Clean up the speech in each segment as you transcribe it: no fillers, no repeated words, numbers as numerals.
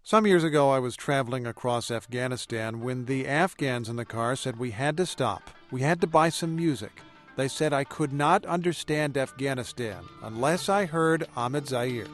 Some years ago, I was traveling across Afghanistan when the Afghans in the car said we had to stop. We had to buy some music. They said I could not understand Afghanistan unless I heard Ahmad Zahir.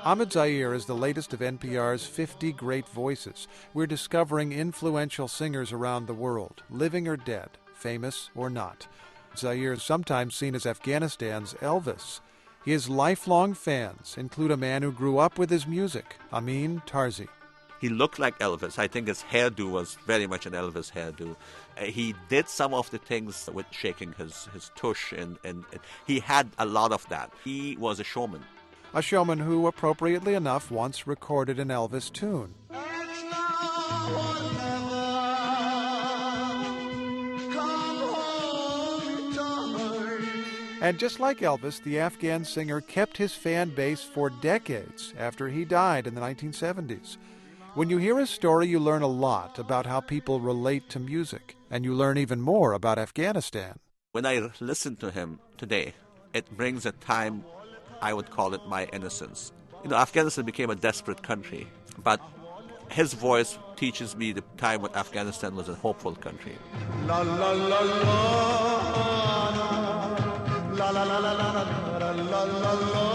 Ahmad Zahir is the latest of NPR's 50 Great Voices. We're discovering influential singers around the world, living or dead, famous or not. Zahir is sometimes seen as Afghanistan's Elvis. His lifelong fans include a man who grew up with his music, Amin Tarzi. He looked like Elvis. I think his hairdo was very much an Elvis hairdo. He did some of the things with shaking his tush, and he had a lot of that. He was a showman. A showman who, appropriately enough, once recorded an Elvis tune. And just like Elvis, the Afghan singer kept his fan base for decades after he died in the 1970s. When you hear his story, you learn a lot about how people relate to music, and you learn even more about Afghanistan. When I listen to him today, it brings a time, I would call it my innocence. Afghanistan became a desperate country, but his voice teaches me the time when Afghanistan was a hopeful country. La, la, la, la, la, la, la, la, la, la.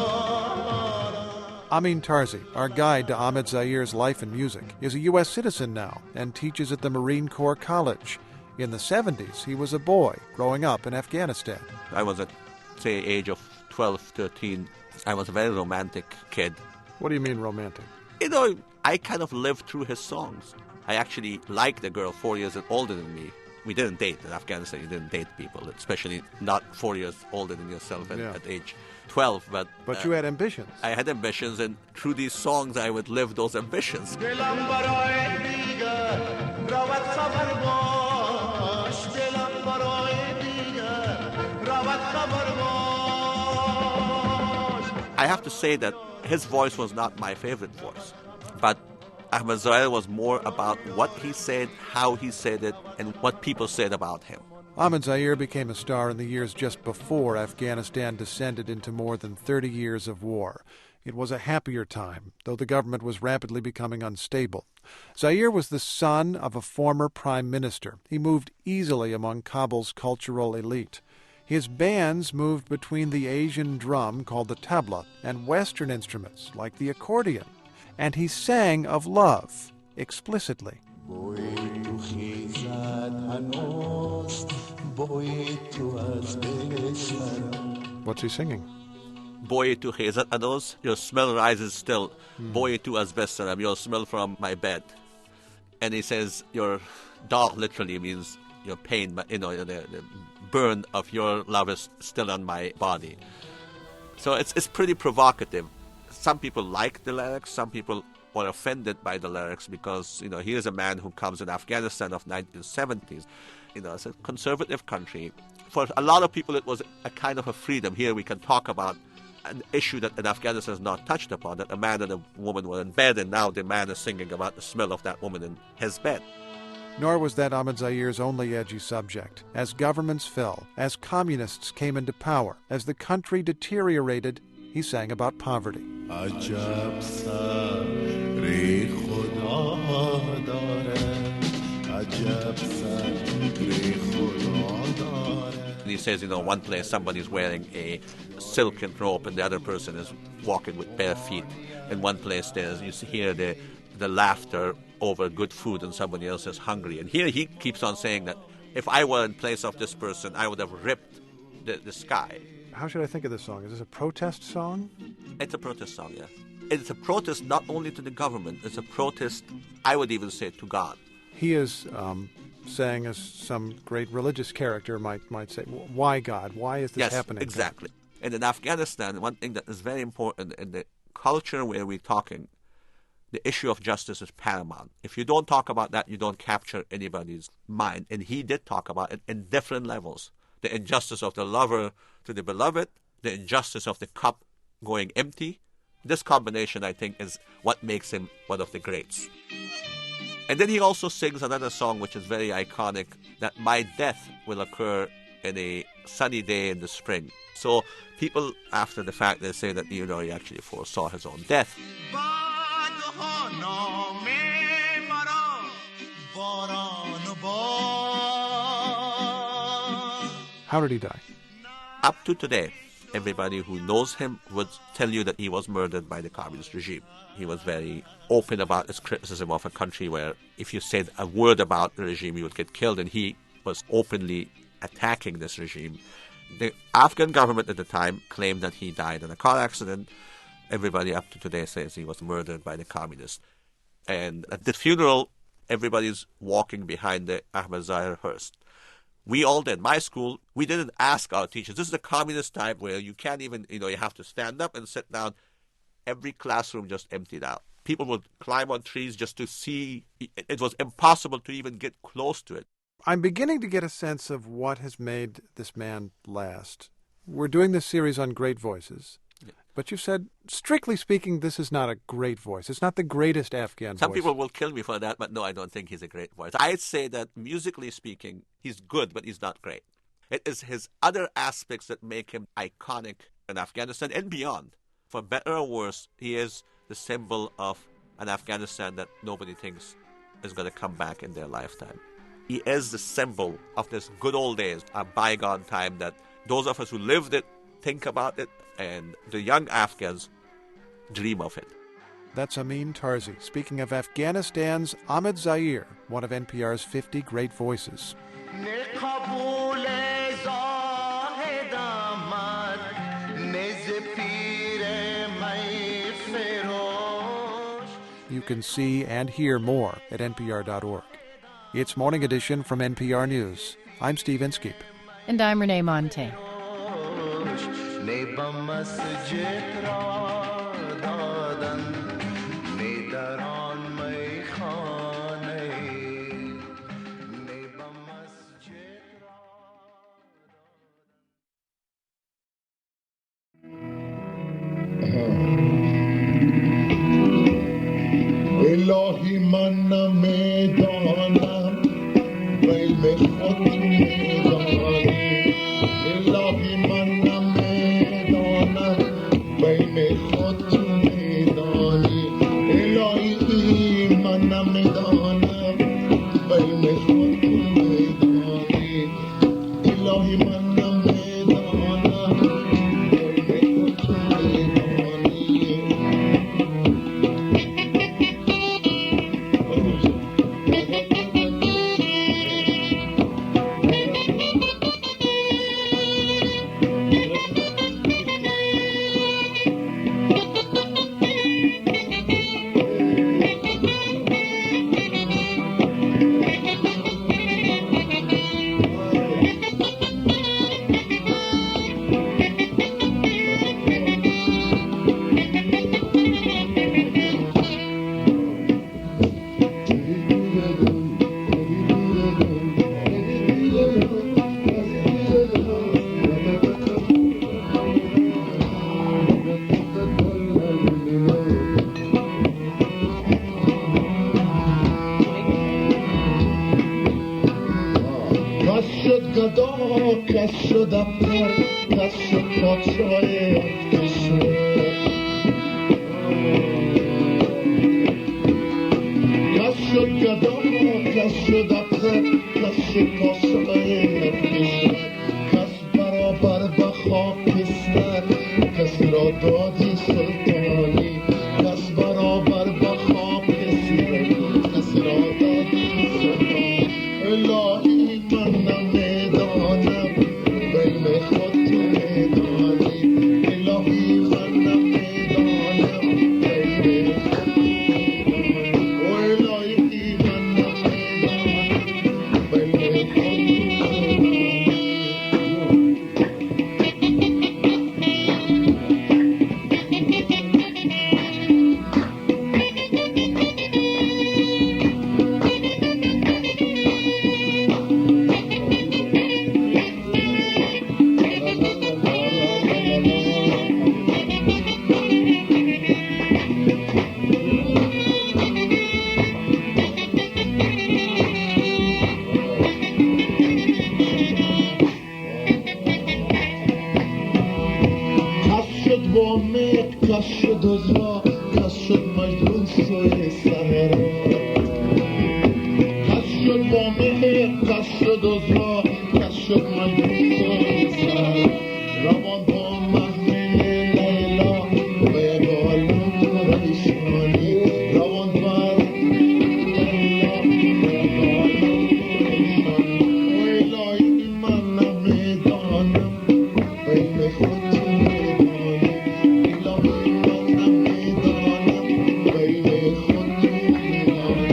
Amin Tarzi, our guide to Ahmad Zahir's life and music, is a U.S. citizen now and teaches at the Marine Corps College. In the 70s, he was a boy growing up in Afghanistan. I was at, say, age of 12, 13, I was a very romantic kid. What do you mean romantic? I kind of lived through his songs. I actually liked a girl 4 years older than me. We didn't date in Afghanistan. You didn't date people, especially not 4 years older than yourself at age 12. But you had ambitions. I had ambitions, and through these songs, I would live those ambitions. I have to say that his voice was not my favorite voice, but Ahmad Zahir was more about what he said, how he said it, and what people said about him. Ahmad Zahir became a star in the years just before Afghanistan descended into more than 30 years of war. It was a happier time, though the government was rapidly becoming unstable. Zahir was the son of a former prime minister. He moved easily among Kabul's cultural elite. His bands moved between the Asian drum, called the tabla, and Western instruments, like the accordion. And he sang of love, explicitly. What's he singing? Boy tu khizat anos, your smell rises still. Boy tu asbestaram, your smell from my bed. And he says, your dog literally means your pain, but the burn of your love is still on my body. So it's pretty provocative. Some people like the lyrics, some people were offended by the lyrics because, here's a man who comes in Afghanistan of 1970s. It's a conservative country. For a lot of people, it was a kind of a freedom. Here we can talk about an issue that in Afghanistan is not touched upon, that a man and a woman were in bed, and now the man is singing about the smell of that woman in his bed. Nor was that Ahmad Zahir's only edgy subject. As governments fell, as communists came into power, as the country deteriorated, he sang about poverty. And he says, one place somebody's wearing a silken robe and the other person is walking with bare feet. In one place you hear the laughter over good food and somebody else is hungry. And here he keeps on saying that if I were in place of this person, I would have ripped the sky. How should I think of this song? Is this a protest song? It's a protest song, yeah. It's a protest not only to the government, it's a protest, I would even say, to God. He is saying, as some great religious character might say, why God? Why is this happening? Yes, exactly. And in Afghanistan, one thing that is very important in the culture where we're talking, the issue of justice is paramount. If you don't talk about that, you don't capture anybody's mind. And he did talk about it in different levels. The injustice of the lover to the beloved, the injustice of the cup going empty. This combination, I think, is what makes him one of the greats. And then he also sings another song which is very iconic, that my death will occur in a sunny day in the spring. So people, after the fact, they say that, he actually foresaw his own death. How did he die? Up to today, everybody who knows him would tell you that he was murdered by the communist regime. He was very open about his criticism of a country where if you said a word about the regime, you would get killed, and he was openly attacking this regime. The Afghan government at the time claimed that he died in a car accident. Everybody up to today says he was murdered by the communists. And at the funeral, everybody's walking behind the Ahmad Zahir hearse. We all did. My school, we didn't ask our teachers. This is the communist time where you can't even, you have to stand up and sit down. Every classroom just emptied out. People would climb on trees just to see. It was impossible to even get close to it. I'm beginning to get a sense of what has made this man last. We're doing this series on great voices. Yeah. But you said, strictly speaking, this is not a great voice. It's not the greatest Afghan voice. Some people will kill me for that, but no, I don't think he's a great voice. I'd say that musically speaking, he's good, but he's not great. It is his other aspects that make him iconic in Afghanistan and beyond. For better or worse, he is the symbol of an Afghanistan that nobody thinks is going to come back in their lifetime. He is the symbol of this good old days, a bygone time that those of us who lived it think about it, and the young Afghans dream of it. That's Amin Tarzi, speaking of Afghanistan's Ahmad Zahir, one of NPR's 50 great voices. You can see and hear more at npr.org. It's Morning Edition from NPR News. I'm Steve Inskeep. And I'm Renee Monte. الهی من نمیدانم علم خود میدانی الهی من نمیدانم علم خود میدانی الهی من نمیدانم علم خود میدانی الهی من نمیدانم علم خود میدانی کس شد افکر کس شد پادشاه کشور کس شد گدا کس شد افکر کس شد پادشاه کشور کس برابر به خاکستر کس را دادی سلطانی کس برابر به خاکستر کس را دادی سلطانی الهی من نمیدانم بین خود تو میدانی الهی من نمیدانم بین خود تو میدانی و الهی من نمیدانم بین خود تو میدانی صحرا کس شد با مهر کس شد عذرا کس شد مجنون سر روان با محمل لیلا به بالم ریشانی روان بر لیلا به بالم ریشانی ویلای من نمیدانم بین خود تو میدانی الهی من نمیدانم بین خود تو میدانی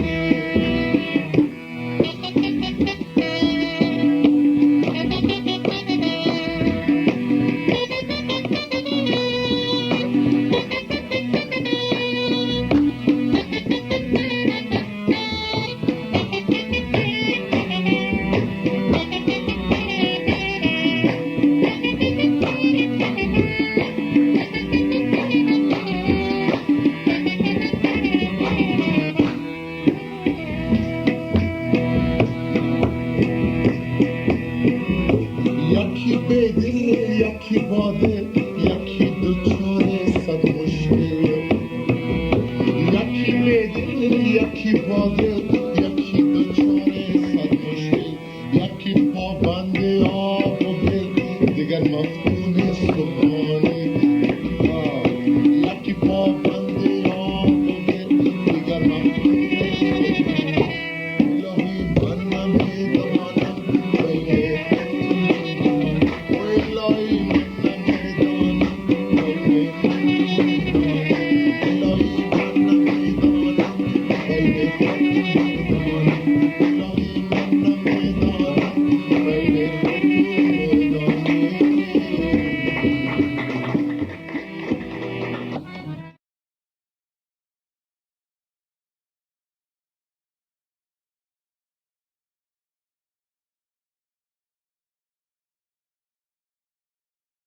یکی بده یکی باده یکی دوچاره صد مشکل یکی بده یکی باده